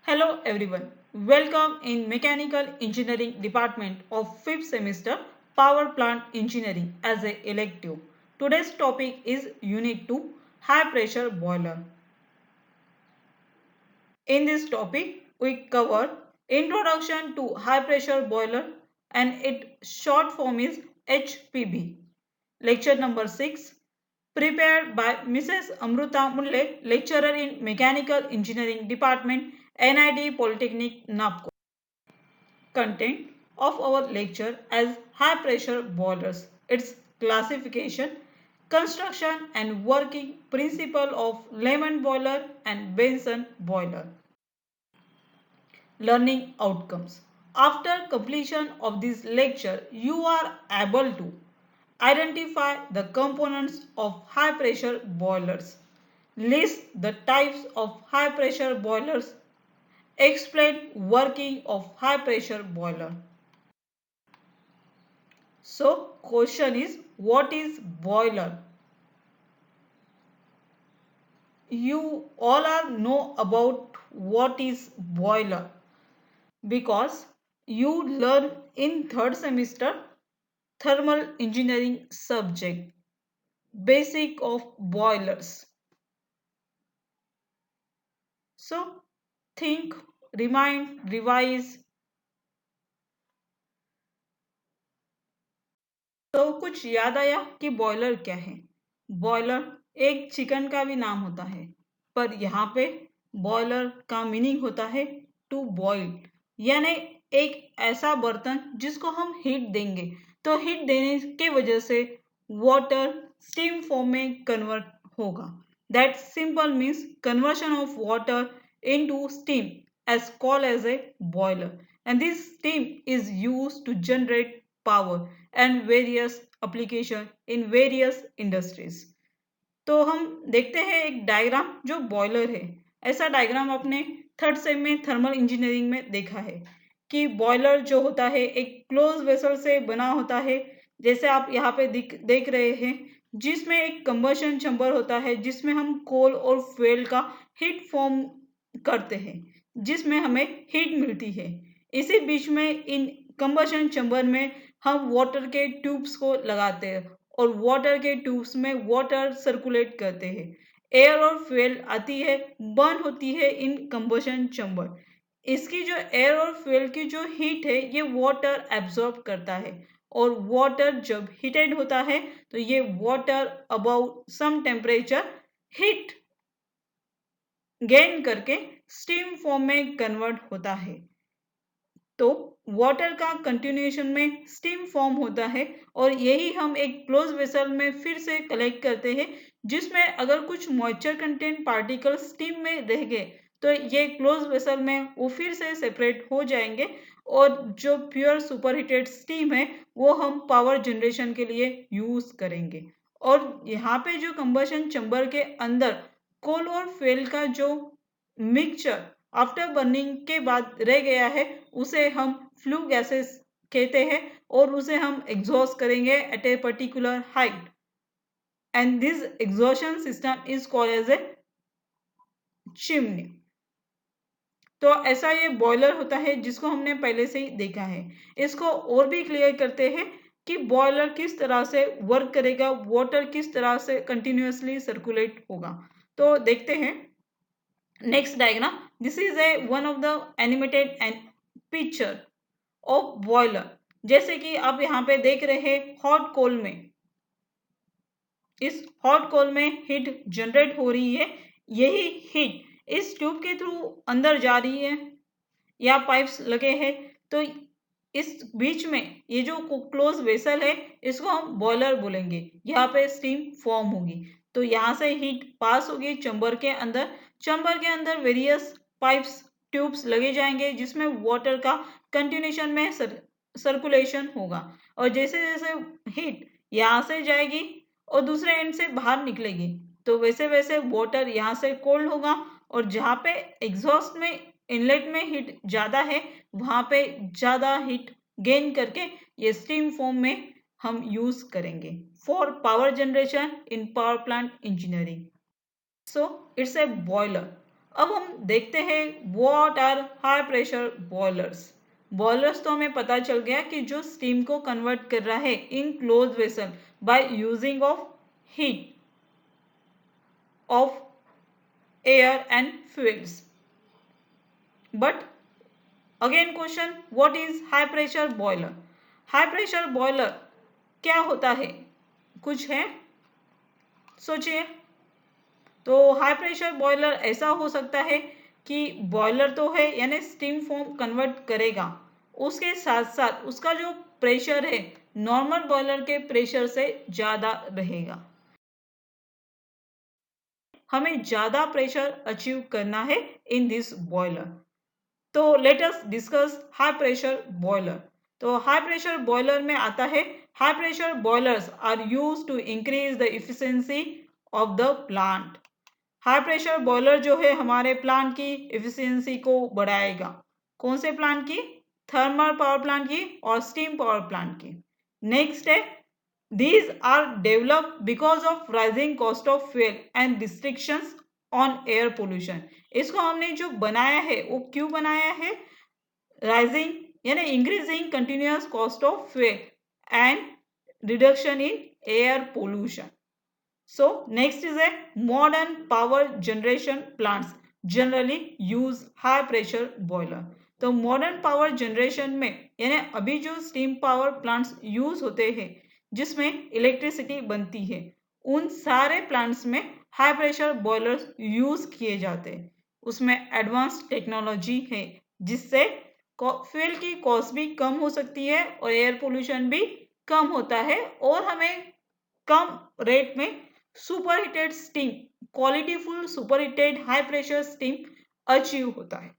Hello everyone. Welcome in Mechanical Engineering Department of 5th semester Power Plant Engineering as a elective. Today's topic is Unit 2 High Pressure Boiler. In this topic we cover Introduction to High Pressure Boiler and its short form is HPB. Lecture number 6 prepared by Mrs. Amruta Mulle, lecturer in Mechanical Engineering Department, NID Polytechnic, Nagpur. Content of our lecture as high pressure boilers, its classification, construction and working principle of Lehman boiler and Benson boiler. Learning outcomes. After completion of this lecture, you are able to identify the components of high pressure boilers, list the types of high pressure boilers, explain working of high pressure boiler. So question is, what is boiler? You all are know about what is boiler because you learn in third semester thermal engineering subject basic of boilers. So think, remind, revise. तो कुछ याद आया कि boiler क्या है? Boiler एक chicken का भी नाम होता है, पर यहाँ पे बॉयलर का मीनिंग होता है टू बॉईल, यानी एक ऐसा बर्तन जिसको हम हीट देंगे, तो हीट देने के वजह से वाटर स्टीम फॉर्म में कन्वर्ट होगा. That simple means conversion of water into steam as called as a boiler, and this steam is used to generate power and various application in various industries. तो हम देखते हैं एक diagram जो boiler है. ऐसा डायग्राम आपने थर्ड सेम में थर्मल इंजीनियरिंग में देखा है कि बॉयलर जो होता है एक क्लोज वेसल से बना होता है, जैसे आप यहाँ पे देख रहे हैं, जिसमें एक कंबशन चैम्बर होता है जिसमें हम कोल और फ्यूल का हीट फॉर्म करते हैं, जिसमें हमें हीट मिलती है. इसी बीच में इन कंबशन चैम्बर में हम वाटर के ट्यूब्स को लगाते हैं और वाटर के ट्यूब्स में वाटर सर्कुलेट करते हैं. एयर और फ्यूल आती है, बर्न होती है इन कंबशन चैम्बर. इसकी जो एयर और फ्यूल की जो हीट है ये वाटर एब्जॉर्ब करता है, और वाटर जब हीटेड होता है तो ये water above some temperature heat gain करके स्टीम फॉर्म में कन्वर्ट होता है. तो वाटर का कंटिन्यूएशन में स्टीम फॉर्म होता है, और यही हम एक क्लोज वेसल में फिर से कलेक्ट करते हैं, जिसमें अगर कुछ मॉइस्चर कंटेंट पार्टिकल स्टीम में रह गए तो ये क्लोज वेसल में वो फिर से सेपरेट हो जाएंगे, और जो प्योर सुपरहीटेड स्टीम है वो हम पावर जनरेशन के लिए यूज करेंगे. और यहाँ पे जो कंबशन चैम्बर के अंदर कोल और फ्यूल का जो मिक्सचर आफ्टर बर्निंग के बाद रह गया है उसे हम फ्लू गैसेस कहते हैं, और उसे हम एग्जॉस्ट करेंगे at a particular height, and this exhaustion system is called as a chimney. तो ऐसा ये बॉयलर होता है जिसको हमने पहले से ही देखा है. इसको और भी क्लियर करते हैं कि बॉयलर किस तरह से वर्क करेगा, वाटर किस तरह से कंटिन्यूअसली सर्कुलेट होगा. तो देखते हैं next diagram. This is a one of the animated and picture of boiler. जैसे कि आप यहाँ पे देख रहे हैं हॉट कोल में, इस हॉट कोल में हीट जनरेट हो रही है. यही हीट इस ट्यूब के थ्रू अंदर जा रही है, या पाइप्स लगे हैं, तो इस बीच में ये जो क्लोज वेसल है इसको हम बॉयलर बोलेंगे. यहाँ पे स्टीम फॉर्म होगी, तो यहाँ से हीट पास होगी चैम्बर के अंदर. चैम्बर के अंदर वेरियस पाइप्स ट्यूब्स लगे जाएंगे जिसमें वाटर का कंटिन्यूएशन में सर्कुलेशन होगा, और जैसे जैसे हीट यहाँ से जाएगी और दूसरे एंड से बाहर निकलेगी, तो वैसे वैसे वाटर यहाँ से कोल्ड होगा, और जहाँ पे एग्जॉस्ट में इनलेट में हीट ज़्यादा है वहाँ पे ज़्यादा हीट गेन करके ये स्टीम फॉर्म में हम यूज़ करेंगे for power generation in power plant engineering. So it's a boiler. अब हम देखते हैं what are high pressure boilers. Boilers तो हमें पता चल गया कि जो स्टीम को कन्वर्ट कर रहा है in close vessel by using of heat of air and fuels. But again question, what is high pressure boiler? High pressure boiler क्या होता है? कुछ है सोचिए। तो हाई प्रेशर बॉयलर ऐसा हो सकता है कि बॉयलर तो है यानी स्टीम फॉर्म कन्वर्ट करेगा, उसके साथ साथ उसका जो प्रेशर है नॉर्मल बॉयलर के प्रेशर से ज़्यादा रहेगा। हमें ज़्यादा प्रेशर अचीव करना है इन दिस बॉयलर। तो let us discuss high pressure boiler. तो हाई प्रेशर बॉयलर में आता है, high pressure boilers are used to increase the efficiency of the plant. High pressure boiler जो है हमारे प्लांट की एफिशिएंसी को बढ़ाएगा। कौन से प्लांट की? थर्मल पावर प्लांट की और स्टीम पावर प्लांट की। नेक्स्ट है, these are developed because of rising cost of fuel and restrictions on air pollution। इसको हमने जो बनाया है वो क्यों बनाया है? राइजिंग यानी increasing continuous cost of fuel and reduction in air pollution. So next is a modern power generation plants generally use high pressure boiler। तो मॉडर्न पावर जनरेशन में यानी अभी जो स्टीम पावर प्लांट्स यूज होते हैं जिसमें electricity बनती है, उन सारे प्लांट्स में हाई प्रेशर बॉयलर्स यूज किए जाते हैं। उसमें एडवांस टेक्नोलॉजी है जिससे फ्यूल की कॉस्ट भी कम हो सकती है और एयर पोल्यूशन भी कम होता है और हमें कम रेट में superheated steam, qualityful superheated high pressure steam achieve होता है।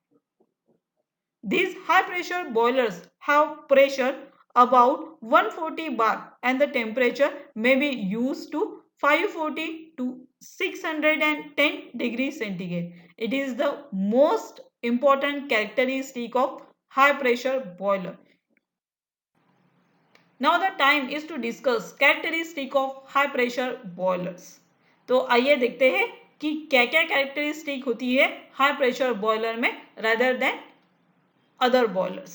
These high pressure boilers have pressure about 140 bar and the temperature may be used to 540 to 610 degrees centigrade। It is the most important characteristic of high pressure boiler। Now the time is to discuss characteristic of high pressure boilers। तो आइए देखते हैं कि क्या क्या characteristic होती है high pressure boiler में rather than अदर बॉयलर्स।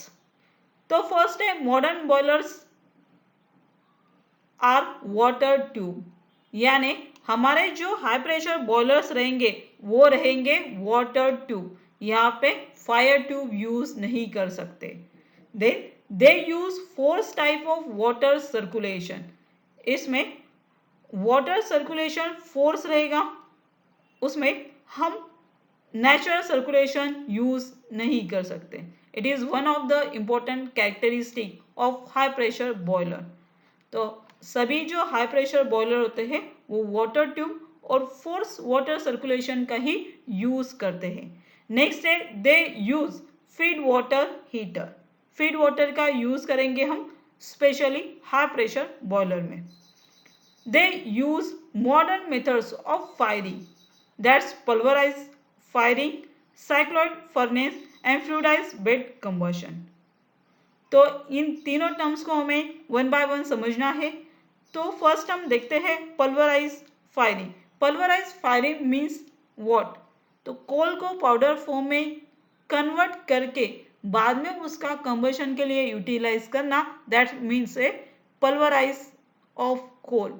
तो फर्स्ट है, modern boilers are water tube, यानी हमारे जो हाई प्रेशर बॉयलर्स रहेंगे वो रहेंगे वाटर ट्यूब। यहाँ पे फायर ट्यूब यूज नहीं कर सकते। Then they use force type of water circulation. इसमें वाटर सर्कुलेशन फोर्स रहेगा, उसमें हम नेचुरल सर्कुलेशन यूज नहीं कर सकते। It is one of the important characteristic of high pressure boiler. तो सभी जो हाई प्रेशर बॉयलर होते हैं वो वाटर ट्यूब और फोर्स वाटर सर्कुलेशन का ही यूज करते हैं। नेक्स्ट है, they use feed water heater. Feed water का यूज करेंगे हम स्पेशली हाई प्रेशर बॉयलर में। They use modern methods of firing, that's pulverize firing, cycloid furnace and fluidized bed combustion. तो इन तीनों टर्म्स को हमें वन बाय वन समझना है। तो फर्स्ट हम देखते हैं pulverise firing. Pulverise firing means what? तो कोल को पाउडर फॉर्म में कन्वर्ट करके बाद में उसका कंबशन के लिए यूटिलाइज करना, that means a pulverize of coal.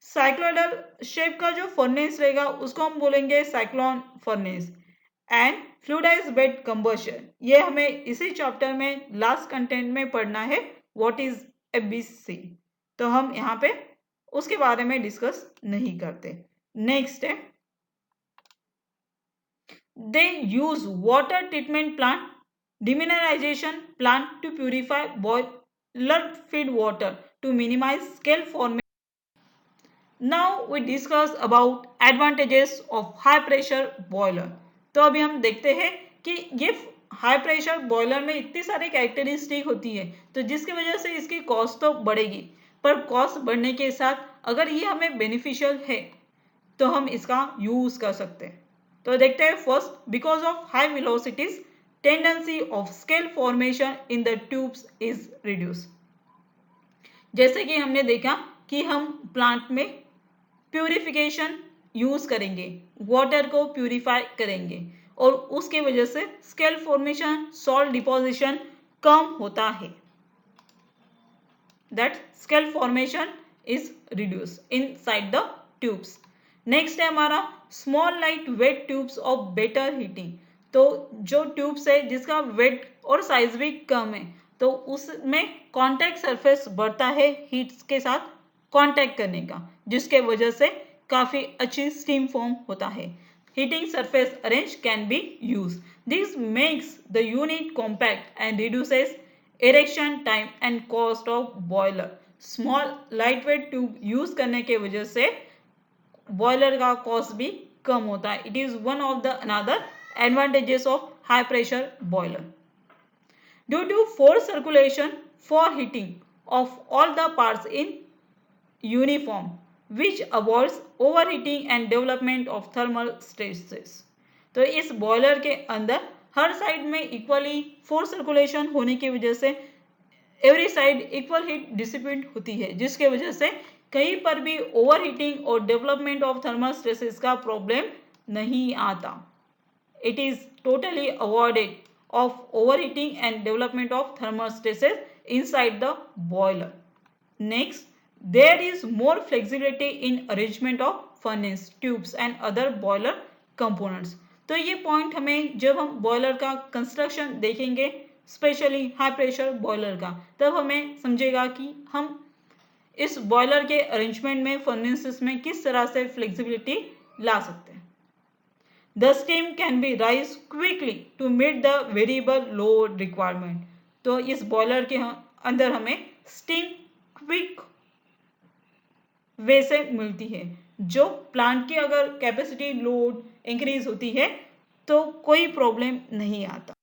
Cycloidal shape का जो फर्नेस रहेगा उसको हम बोलेंगे cyclone furnace. And fluidized bed combustion, ये हमें इसी चैप्टर में लास्ट कंटेंट में पढ़ना है, व्हाट इज एबीसी। तो हम यहाँ पे उसके बारे में डिस्कस नहीं करते। नेक्स्ट है, they use water treatment plant, demineralization plant to purify boiler feed water to minimize scale formation. Now we discuss about advantages of high pressure boiler। तो अभी हम देखते हैं कि ये हाई प्रेशर बॉयलर में इतनी सारी कैरेक्टरिस्टिक होती है तो जिसकी वजह से इसकी कॉस्ट तो बढ़ेगी, पर कॉस्ट बढ़ने के साथ अगर ये हमें बेनिफिशियल है तो हम इसका यूज कर सकते हैं। तो देखते हैं first, because of high velocities tendency of scale formation in the tubes is reduce. जैसे कि हमने देखा कि हम प्लांट में प्यूरिफिकेशन यूज करेंगे, वाटर को प्यूरिफाई करेंगे और उसके वजह से स्केल फॉर्मेशन, सॉल्ट डिपोजिशन कम होता है। That scale formation is reduce inside the tubes. Next है हमारा small light weight tubes of better heating. तो जो ट्यूब्स है जिसका वेट और साइज भी कम है, तो उसमें कांटेक्ट सरफेस बढ़ता है हीट के साथ कांटेक्ट करने का, जिसके वजह से काफी अच्छी स्टीम फॉर्म होता है। Heating surface arrange can be use. This makes the unit compact and reduces erection time and cost of boiler. Small lightweight tube use करने के वजह से बॉयलर का कॉस्ट भी कम होता है। It is one of the another advantages of high pressure boiler. Due to force circulation for heating of all the parts in uniform which avoids overheating and development of thermal stresses. तो इस boiler के अंदर हर side में equally force circulation होने की वजह से every side equal heat dissipate होती है, जिसके वजह से कहीं पर भी ओवरहीटिंग और डेवलपमेंट ऑफ थर्मल स्ट्रेसेस का प्रॉब्लम नहीं आता। It is totally avoided of overheating and development of thermal stresses inside the boiler. Next, there is more flexibility in arrangement of furnace, tubes and other boiler components। तो ये point हमें जब हम boiler का construction देखेंगे, specially high pressure boiler का, तब हमें समझेगा कि हम इस बॉयलर के अरेंजमेंट में, फर्नेसेस में किस तरह से फ्लेक्सिबिलिटी ला सकते हैं। The steam can be raise quickly to meet the variable load requirement. तो इस बॉयलर के अंदर हमें स्टीम क्विक वे से मिलती है। जो प्लांट की अगर कैपेसिटी लोड इंक्रीज होती है तो कोई प्रॉब्लम नहीं आता।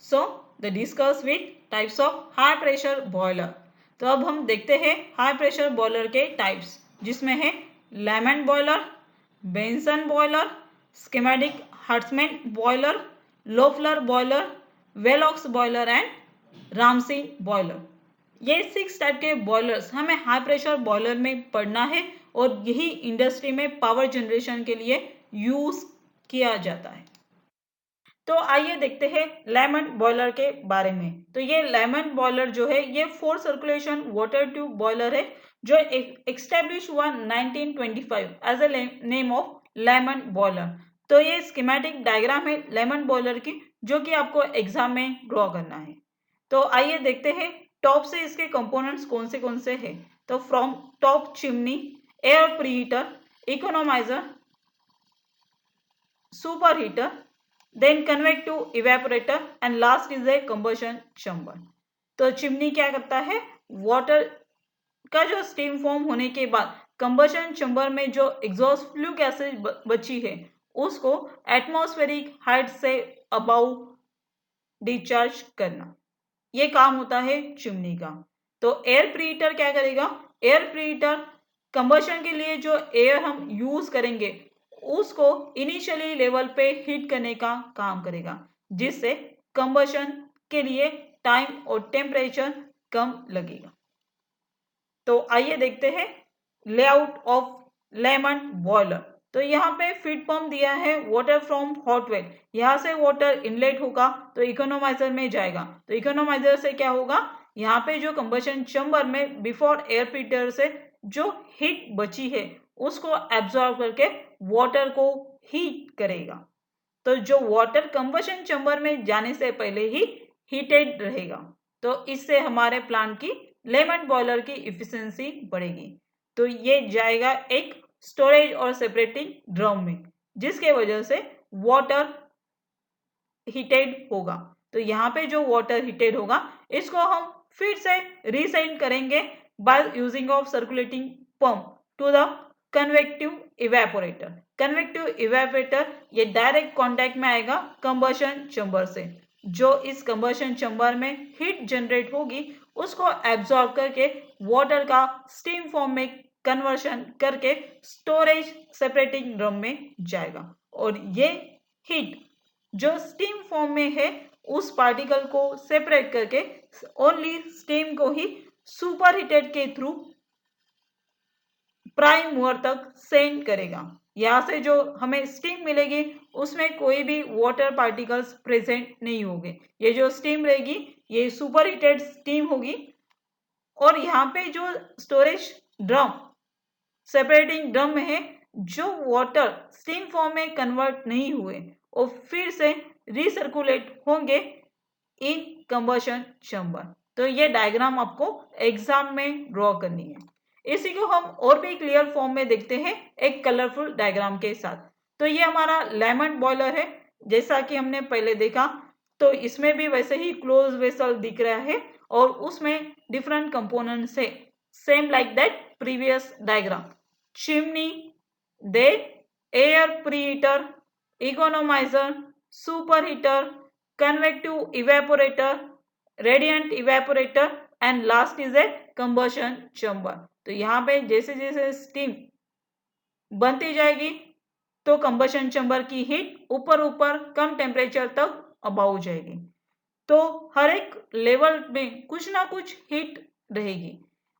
So the discuss with types of high pressure boiler. तो अब हम देखते हैं हाई प्रेशर बॉयलर के टाइप्स, जिसमें है Lamont boiler, Benson boiler, schematic Hartmann boiler, Loeffler boiler, Velox boiler and Ramsey boiler. ये 6 टाइप के बॉयलर्स हमें हाई प्रेशर बॉयलर में पढ़ना है और यही इंडस्ट्री में पावर जनरेशन के लिए यूज किया जाता है। तो आइए देखते हैं लेमन बॉयलर के बारे में। तो ये लेमन बॉयलर जो है ये 4 सर्कुलेशन वाटर ट्यूब बॉयलर है, जो एस्टेब्लिश हुआ 1925 as a name of Lamont boiler. तो ये स्कीमेटिक डायग्राम है लेमन बॉयलर की, जो कि आपको एग्जाम में ड्रॉ करना है। तो आइए देखते हैं टॉप से इसके कंपोनेंट्स कौन से हैं। तो from top chimney, air preheater, economiser, super heater, then convective evaporator and last is a combustion chamber. तो चिमनी क्या करता है, वाटर का जो स्टीम फॉर्म होने के बाद कंबशन चैम्बर में जो एग्जॉस्ट फ्लू गैसेज बची है उसको एटमॉस्फेरिक हाइट से अबाउ डिस्चार्ज करना, ये काम होता है चिमनी का। तो एयर प्रीहीटर क्या करेगा, एयर प्रीहीटर कंबशन के लिए जो एयर हम यूज करेंगे उसको इनिशियली लेवल पे हीट करने का काम करेगा, जिससे कंबशन के लिए टाइम और टेम्परेचर कम लगेगा। तो आइए देखते हैं लेआउट ऑफ लेमन बॉयलर। तो यहाँ पे फीड पंप दिया है वाटर फ्रॉम हॉट वेल, यहाँ से वाटर इनलेट होगा तो इकोनोमाइजर में जाएगा। तो इकोनोमाइजर से क्या होगा, यहाँ पे जो कंबशन चैम्बर में बिफोर एयर प्रीहीटर से जो हीट बची है उसको एब्जॉर्ब करके वाटर को हीट करेगा। तो जो वाटर कंबशन चैम्बर में जाने से पहले ही हीटेड रहेगा, तो इससे हमारे प्लांट की लेमन बॉयलर की इफिशिएंसी बढ़ेगी। तो ये जाएगा एक स्टोरेज और सेपरेटिंग ड्रम में, जिसके वजह से वाटर हीटेड होगा। तो यहाँ पे जो वाटर हीटेड होगा इसको हम फिर से रीसेंड करेंगे by using of circulating pump to the convective evaporator. Convective evaporator ये डायरेक्ट कांटेक्ट में आएगा कंबशन चैम्बर से। जो इस कंबशन चैम्बर में हीट जनरेट होगी उसको एब्जॉर्ब करके वाटर का स्टीम फॉर्म में कन्वर्शन करके स्टोरेज सेपरेटिंग ड्रम में जाएगा। और ये हीट जो स्टीम फॉर्म में है उस पार्टिकल को सेपरेट करके ओनली स्टीम को ही सुपर हीटेड के थ्रू प्राइम मूवर तक सेंड करेगा। यहाँ से जो हमें स्टीम मिलेगी उसमें कोई भी वाटर पार्टिकल्स प्रेजेंट नहीं होंगे। ये जो स्टीम रहेगी ये सुपर हीटेड स्टीम होगी और यहाँ पे जो स्टोरेज ड्रम सेपरेटिंग ड्रम में है, जो वाटर स्टीम फॉर्म में कन्वर्ट नहीं हुए और फिर से रिसर्कुलेट होंगे इन कंबशन चैम्बर। तो ये डायग्राम आपको एग्जाम में ड्रॉ करनी है। इसी को हम और भी क्लियर फॉर्म में देखते हैं एक कलरफुल डायग्राम के साथ। तो ये हमारा लेमन बॉयलर है, जैसा कि हमने पहले देखा। तो इसमें भी वैसे ही क्लोज वेसल दिख रहा है और उसमें डिफरेंट कंपोनेंट्स है, same like that previous diagram. Chimney, then air preheater, economizer, superheater, convective evaporator, radiant evaporator and last is a combustion chamber। तो यहाँ पे जैसे जैसे स्टीम बनती जाएगी तो कंबशन चैम्बर की हीट ऊपर ऊपर कम टेम्परेचर तक अब हो जाएगी। तो हर एक लेवल में कुछ ना कुछ हीट रहेगी।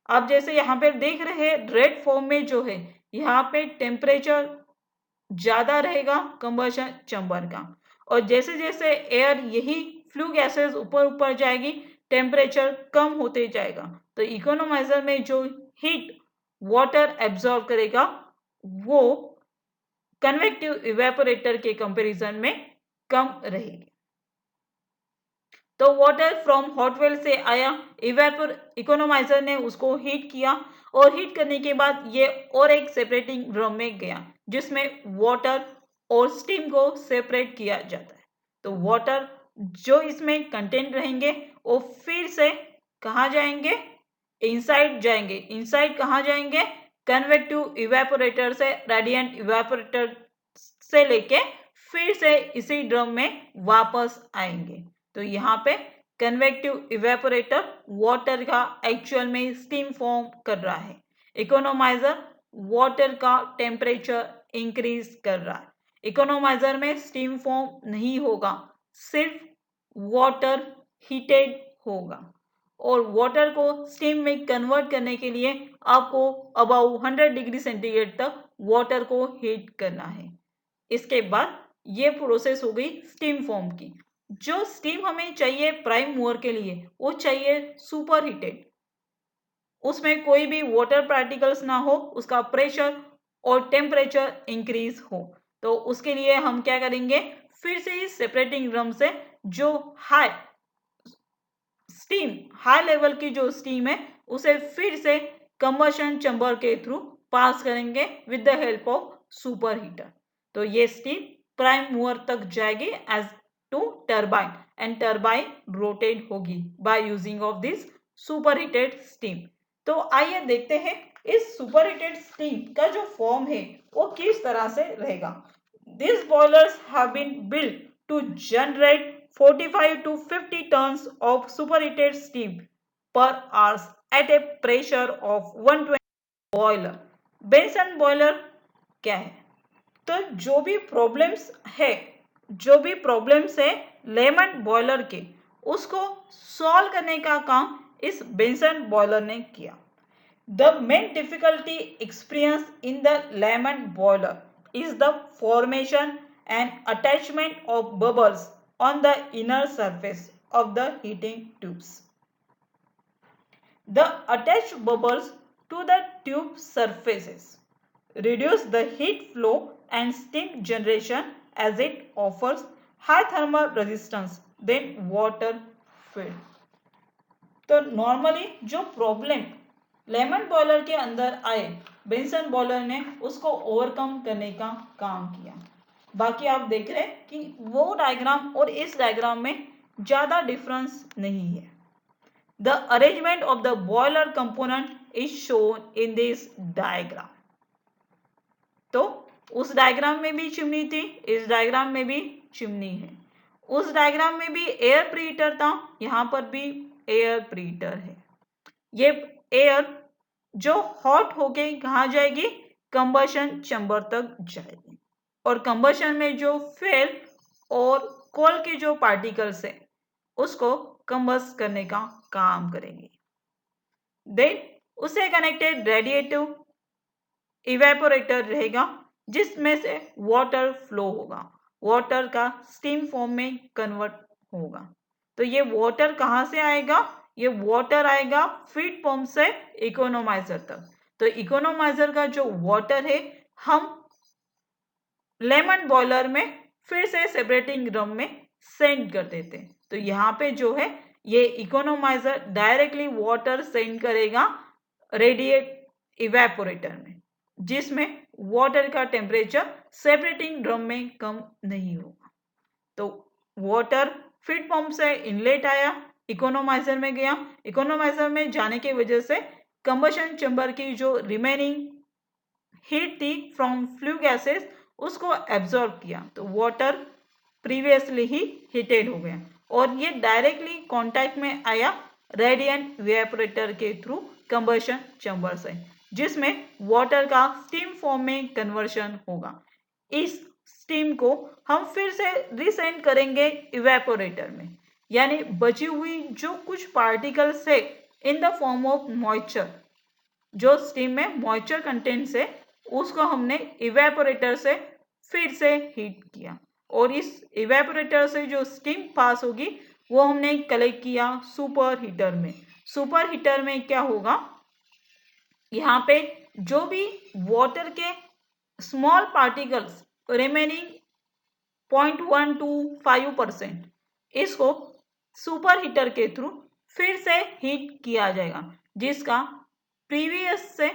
आप जैसे यहाँ पे देख रहे हैं रेड फॉर्म में जो है, यहाँ पे टेम्परेचर ज्यादा रहेगा कंबशन चैम्बर का, और जैसे जैसे एयर यही फ्लू गैसेस ऊपर ऊपर जाएगी टेम्परेचर कम होते जाएगा। तो इकोनोमाइजर में जो हीट वाटर एब्जॉर्ब करेगा वो कन्वेक्टिव इवेपोरेटर के कंपैरिजन में कम रहेगी। तो वाटर फ्रॉम हॉट वेल से आया, इकोनोमाइजर ने उसको हीट किया और हीट करने के बाद ये और एक सेपरेटिंग ड्रम में गया जिसमें वाटर और स्टीम को सेपरेट किया जाता है। तो वाटर जो इसमें कंटेंट रहेंगे वो फिर से कहाँ जाएंगे, इनसाइड जाएंगे। इनसाइड कहाँ जाएंगे, कन्वेक्टिव इवेपोरेटर से, रेडिएंट इवेपोरेटर से लेके फिर से इसी ड्रम में वापस आएंगे। तो यहाँ पे कन्वेक्टिव इवेपोरेटर वाटर का एक्चुअल में स्टीम फॉर्म कर रहा है, इकोनोमाइजर वाटर का टेम्परेचर इंक्रीज कर रहा है। इकोनोमाइजर में स्टीम फॉर्म नहीं होगा, सिर्फ वाटर हीटेड होगा और वाटर को स्टीम में कन्वर्ट करने के लिए आपको अबाउट 100 डिग्री सेंटीग्रेड तक वाटर को हीट करना है। इसके बाद ये प्रोसेस हो गई स्टीम फॉर्म की। जो स्टीम हमें चाहिए प्राइम मूवर के लिए वो चाहिए सुपर हीटेड, उसमें कोई भी वाटर पार्टिकल्स ना हो, उसका प्रेशर और टेम्परेचर इंक्रीज हो। तो उसके लिए हम क्या करेंगे, फिर से इस सेपरेटिंग ड्रम से जो हाई स्टीम, हाई लेवल की जो स्टीम है उसे फिर से कंबशन चैम्बर के थ्रू पास करेंगे with the help of super heater. तो ये स्टीम प्राइम मूवर तक जाएगी as to turbine and turbine rotate होगी by using of this super heated steam. तो आइए देखते हैं इस सुपर हीटेड स्टीम का जो फॉर्म है वो किस तरह से रहेगा। These boilers have been built to generate 45 to 50 tons of superheated steam per hour at a pressure of 120 boiler। Benson boiler क्या है, तो जो भी प्रॉब्लम्स है लेमन बॉयलर के, उसको सॉल्व करने का काम इस बेंसन बॉयलर ने किया। The main difficulty experienced in the lemon boiler is the formation and attachment of bubbles on the inner surface of the heating tubes. The attached bubbles to the tube surfaces reduce the heat flow and steam generation as it offers high thermal resistance than water filled। तो normally जो problem lemon boiler के अंदर आए, Benson boiler ने उसको overcome करने का काम किया। बाकी आप देख रहे हैं कि वो डायग्राम और इस डायग्राम में ज्यादा डिफरेंस नहीं है। The arrangement of the boiler component is shown in this diagram. तो उस डायग्राम में भी चिमनी थी, इस डायग्राम में भी चिमनी है। उस डायग्राम में भी एयर प्रीहीटर था, यहाँ पर भी एयर प्रीहीटर है। ये एयर जो हॉट होके कहाँ जाएगी, कंबशन चैम्बर तक जाएगी और कंबशन में जो फ्यूल और कोल के जो पार्टिकल्स है उसको कंबस्ट करने का काम करेंगे। देन उसे कनेक्टेड रेडिएटिव इवेपोरेटर रहेगा जिसमें से वाटर फ्लो होगा, वाटर का स्टीम फॉर्म में कन्वर्ट होगा। तो ये वाटर कहाँ से आएगा? ये वाटर आएगा फीड पंप से इकोनोमाइजर तक। तो इकोनोमाइजर का जो वाटर है हम लेमन बॉयलर में फिर से सेपरेटिंग ड्रम में सेंड कर देते हैं। तो यहाँ पे जो है ये इकोनोमाइजर डायरेक्टली वाटर सेंड करेगा रेडिएट इवेपोरेटर में, जिसमें वाटर का टेम्परेचर सेपरेटिंग ड्रम में कम नहीं होगा। तो वाटर फीड पंप से इनलेट आया, इकोनोमाइजर में गया, इकोनोमाइजर में जाने की वजह से कंबशन चेंबर की जो रिमेनिंग हीट थी फ्रॉम फ्लू गैसेस उसको एब्जॉर्ब किया। तो वाटर प्रीवियसली ही हीटेड हो गया और ये डायरेक्टली कांटेक्ट में आया रेडिएंट इवेपोरेटर के थ्रू कंबशन चैम्बर से, जिसमें वाटर का स्टीम फॉर्म में कन्वर्शन होगा। इस स्टीम को हम फिर से रिसेंड करेंगे इवेपोरेटर में, यानी बची हुई जो कुछ पार्टिकल्स है इन द फॉर्म ऑफ मॉइस्चर, जो स्टीम में मॉइस्चर कंटेंट्स है उसको हमने इवेपोरेटर से फिर से हीट किया और इस इवेपोरेटर से जो स्टीम पास होगी वो हमने कलेक्ट किया सुपर हीटर में। सुपर हीटर में क्या होगा, यहाँ पे जो भी वाटर के स्मॉल पार्टिकल्स रिमेनिंग 0.1 to 5% इसको सुपर हीटर के थ्रू फिर से हीट किया जाएगा, जिसका प्रीवियस से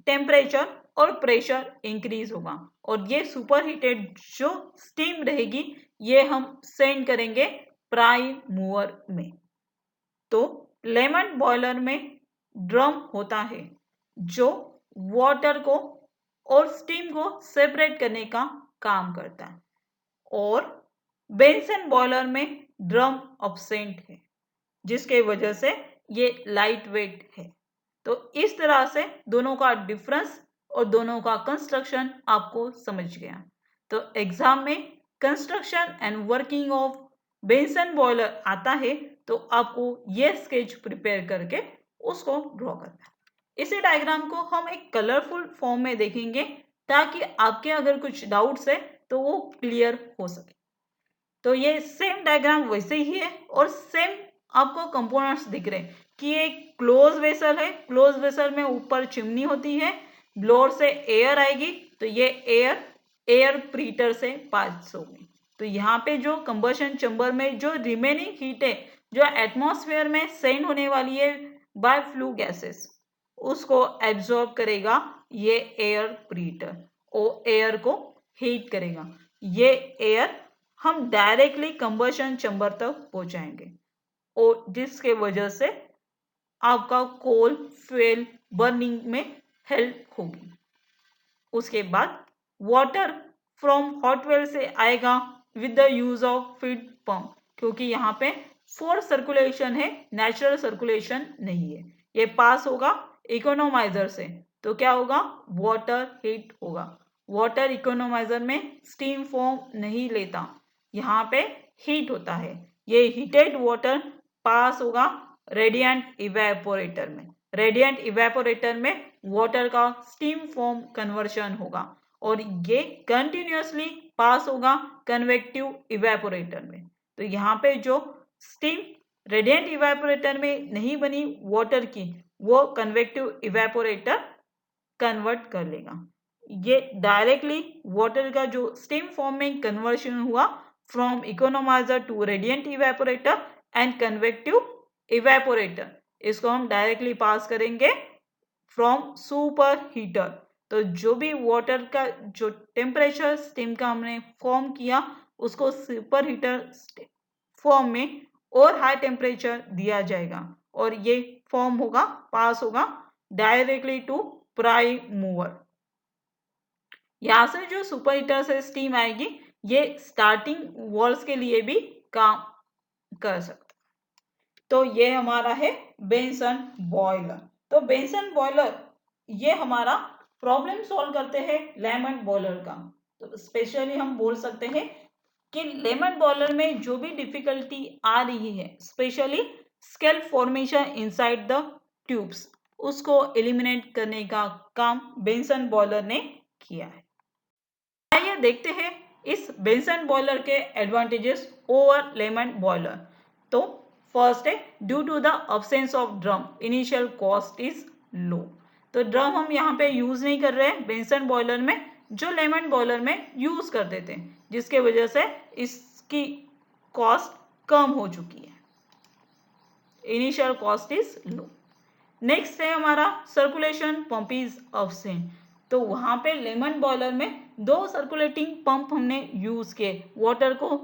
टेम्परेचर और प्रेशर इंक्रीज होगा और ये सुपर हीटेड जो स्टीम रहेगी ये हम सेंड करेंगे प्राइम मूवर में। तो लेमन बॉयलर में ड्रम होता है जो वाटर को और स्टीम को सेपरेट करने का काम करता है और बेंसन बॉयलर में ड्रम एब्सेंट है, जिसके वजह से ये लाइट वेट है। तो इस तरह से दोनों का डिफरेंस और दोनों का कंस्ट्रक्शन आपको समझ गया। तो एग्जाम में construction and working of Benson boiler आता है तो आपको ये स्केच प्रिपेयर करके उसको ड्रॉ करना है। इसी डायग्राम को हम एक कलरफुल फॉर्म में देखेंगे ताकि आपके अगर कुछ डाउट्स है तो वो क्लियर हो सके। तो ये सेम डायग्राम वैसे ही है और सेम आपको कंपोनेंट्स दिख रहे हैं कि एक क्लोज वेसल है, क्लोज वेसल में ऊपर चिमनी होती है, ब्लोअर से एयर आएगी तो ये एयर प्रीटर से पास होगी। तो यहाँ पे जो कंबशन चैम्बर में जो रिमेनिंग हीट है जो एटमॉस्फेयर में सेंड होने वाली है बाय फ्लू गैसेस उसको एब्जॉर्ब करेगा ये एयर प्रीटर और एयर को हीट करेगा। ये एयर हम डायरेक्टली कंबशन चैम्बर तक पहुंचाएंगे और जिसके वजह से आपका कोल फ्यूल बर्निंग में हेल्प होगी। उसके बाद वाटर फ्रॉम हॉट वेल से आएगा with the use of feed pump, क्योंकि यहाँ पे फोर्स सर्कुलेशन है, नेचुरल सर्कुलेशन नहीं है। ये पास होगा इकोनोमाइजर से तो क्या होगा, वाटर हीट होगा। वाटर इकोनोमाइजर में स्टीम फॉर्म नहीं लेता, यहाँ पे हीट होता है। ये हीटेड वाटर पास होगा रेडिएंट इवेपोरेटर में। रेडिएंट इवेपोरेटर में वाटर का स्टीम फॉर्म कन्वर्शन होगा और ये कंटिन्यूअसली पास होगा कन्वेक्टिव इवेपोरेटर में। तो यहाँ पे जो स्टीम रेडिएंट इवेपोरेटर में नहीं बनी वाटर की वो कन्वेक्टिव इवेपोरेटर कन्वर्ट कर लेगा। ये डायरेक्टली वाटर का जो स्टीम फॉर्म में कन्वर्शन हुआ from economiser to radiant evaporator and convective evaporator, इसको हम डायरेक्टली पास करेंगे फ्रॉम सुपर हीटर। तो जो भी वाटर का जो टेम्परेचर स्टीम का हमने फॉर्म किया उसको सुपर हीटर फॉर्म में और हाई टेम्परेचर दिया जाएगा और ये फॉर्म होगा पास होगा डायरेक्टली टू प्राइम मूवर। यहाँ से जो सुपर हीटर से स्टीम आएगी ये स्टार्टिंग वॉल्स के लिए भी काम कर सकता। तो ये हमारा है बेंसन बॉयलर। तो बेंसन बॉयलर ये हमारा प्रॉब्लम सॉल्व करते हैं लेमन बॉयलर का। तो स्पेशली हम बोल सकते हैं कि लेमन बॉयलर में जो भी डिफिकल्टी आ रही है specially scale formation inside the tubes, उसको एलिमिनेट करने का काम बेंसन बॉयलर ने किया है। आइए देखते हैं इस बेंसन बॉयलर के एडवांटेजेस ओवर लेमन बॉयलर। तो फर्स्ट है due to the absence of drum initial cost is low. तो ड्रम हम यहाँ पे यूज नहीं कर रहे हैं बेंसन बॉयलर में, जो लेमन बॉयलर में यूज करते थे, जिसके वजह से इसकी कॉस्ट कम हो चुकी है। Initial cost is low. Next है हमारा सर्कुलेशन पंप इज अब्सेंट। तो वहां पे लेमन बॉयलर में 2 सर्कुलेटिंग पंप हमने यूज किए वाटर को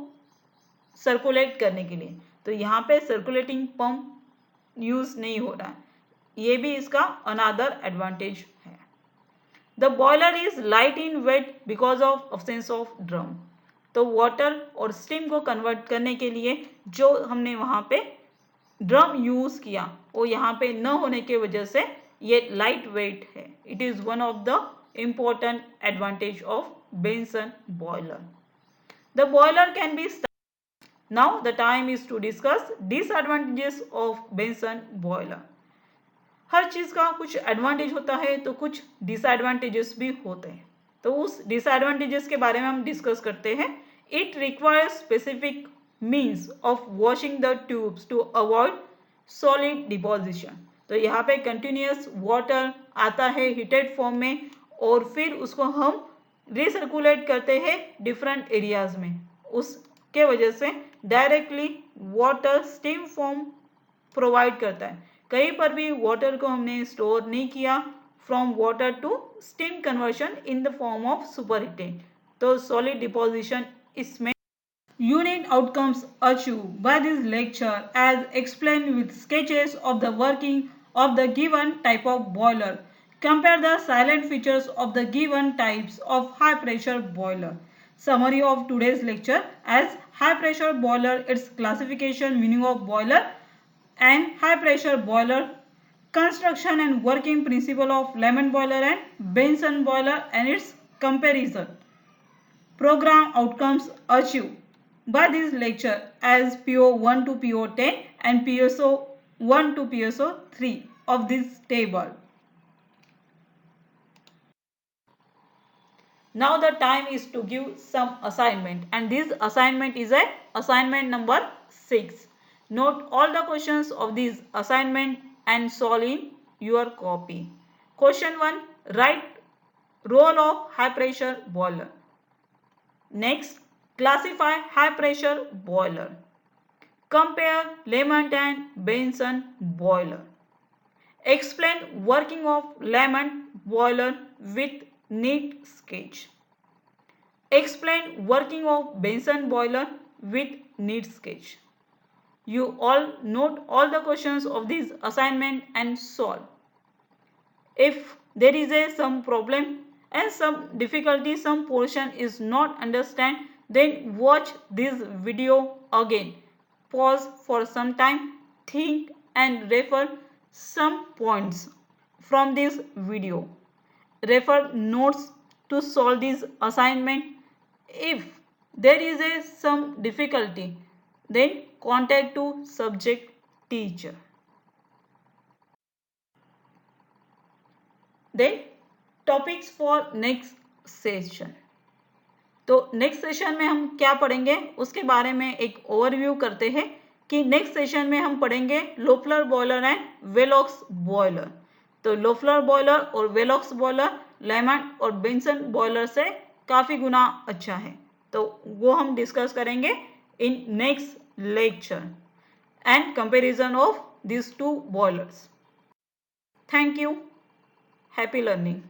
सर्कुलेट करने के लिए। तो यहाँ पे सर्कुलेटिंग पंप यूज नहीं हो रहा है, ये भी इसका अनदर एडवांटेज है। The boiler is light in weight because of absence of drum. तो वाटर और स्टीम को कन्वर्ट करने के लिए जो हमने वहां पे ड्रम यूज किया वो यहाँ पे न होने की वजह से ये लाइट वेट है। It is one of the important advantage of Benson boiler. The boiler can be now the time is to discuss disadvantages of Benson boiler. हर चीज का कुछ एडवांटेज होता है तो कुछ डिसएडवांटेजेस भी होते हैं। तो उस डिसएडवांटेजेस के बारे में हम डिस्कस करते हैं। It requires specific means of washing the tubes to avoid solid deposition. तो यहाँ पे कंटिन्यूस वाटर आता है हीटेड फॉर्म में और फिर उसको हम रिसर्कुलेट करते हैं डिफरेंट एरियाज में। उसके वजह से directly water steam form provide करता है। कहीं पर भी वाटर को हमने स्टोर नहीं किया from water to steam conversion in the form of superheated, तो सॉलिड डिपोजिशन इसमें। Unit outcomes achieved by this lecture as explained with sketches of the working of the given type of boiler. Compare the silent features of the given types of high pressure boiler. Summary of today's lecture as high pressure boiler, its classification, meaning of boiler and high pressure boiler, construction and working principle of Lemon boiler and Benson boiler and its comparison. Program outcomes achieved by this lecture as PO1 to PO10 and PSO1 to PSO3 of this table. Now the time is to give some assignment, and this assignment is a assignment number 6. Note all the questions of this assignment and solve in your copy. Question 1. Write role of high pressure boiler. Next, classify high pressure boiler. Compare Lemon and Benson boiler. Explain working of Lemon boiler with neat sketch. Explain working of Benson boiler with neat sketch. You all note all the questions of this assignment and solve. If there is some problem and some difficulty, some portion is not understand, then watch this video again. Pause for some time, think and refer some points from this video. Refer notes to solve this assignment. If there is some difficulty, then contact to subject teacher. Then topics for next session. तो next session में हम क्या पढ़ेंगे उसके बारे में एक overview करते हैं कि नेक्स्ट सेशन में हम पढ़ेंगे Loeffler boiler and Velox boiler. तो लोफलर बॉयलर और वेलॉक्स बॉयलर लेमन और बेंसन बॉयलर से काफ़ी गुना अच्छा है, तो वो हम डिस्कस करेंगे in next lecture and comparison of this two boilers. Thank you, happy learning.